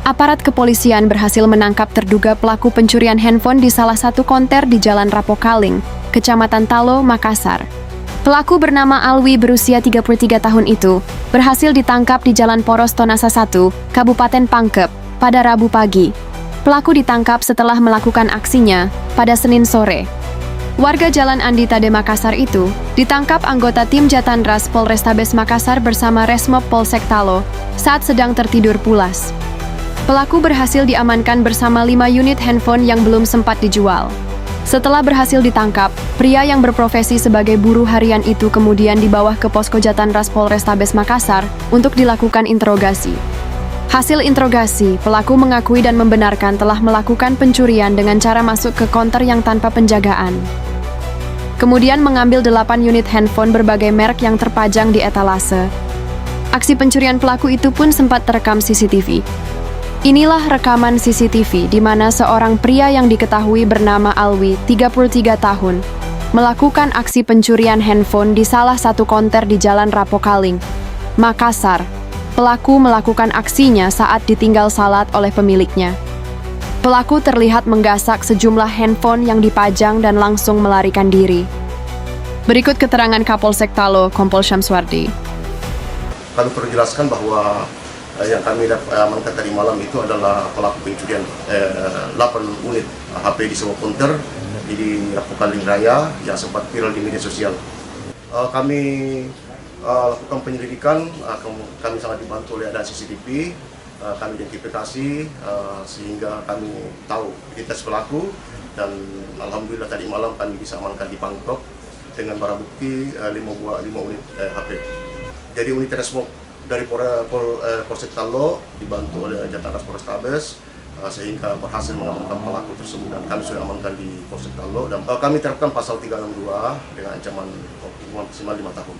Aparat kepolisian berhasil menangkap terduga pelaku pencurian handphone di salah satu konter di Jalan Rapokaling, Kecamatan Talo, Makassar. Pelaku bernama Alwi berusia 33 tahun itu berhasil ditangkap di Jalan Poros Tonasa 1, Kabupaten Pangkep, pada Rabu pagi. Pelaku ditangkap setelah melakukan aksinya pada Senin sore. Warga Jalan Andi Tade Makassar itu ditangkap anggota tim Jatandras Polrestabes Makassar bersama Resmob Polsek Talo saat sedang tertidur pulas. Pelaku berhasil diamankan bersama 5 unit handphone yang belum sempat dijual. Setelah berhasil ditangkap, pria yang berprofesi sebagai buruh harian itu kemudian dibawa ke Posko Jatandras Polrestabes Makassar untuk dilakukan interogasi. Hasil interogasi, pelaku mengakui dan membenarkan telah melakukan pencurian dengan cara masuk ke konter yang tanpa penjagaan. Kemudian mengambil 8 unit handphone berbagai merek yang terpajang di etalase. Aksi pencurian pelaku itu pun sempat terekam CCTV. Inilah rekaman CCTV di mana seorang pria yang diketahui bernama Alwi, 33 tahun, melakukan aksi pencurian handphone di salah satu konter di Jalan Rapokaling, Makassar. Pelaku melakukan aksinya saat ditinggal salat oleh pemiliknya. Pelaku terlihat menggasak sejumlah handphone yang dipajang dan langsung melarikan diri. Berikut keterangan Kapolsek Talo, Kompol Syamswardi. Kami perlu jelaskan bahwa yang kami amankan tadi malam itu adalah pelaku pencurian 8 unit HP di sebuah konter di Rapokaling Raya yang sempat viral di media sosial. Kami lakukan penyelidikan, kami sangat dibantu oleh ada CCTV, kami identifikasi sehingga kami tahu identitas pelaku dan alhamdulillah tadi malam kami bisa amankan di Pangkep dengan barang bukti 5 unit HP. Jadi unit Resmob dari Polsek Talo dibantu oleh Jatandras Polrestabes sehingga berhasil mengamankan pelaku tersebut dan kami sudah amankan di Polsek Talo dan kami terapkan pasal 362 dengan ancaman hukuman maksimal 5 tahun.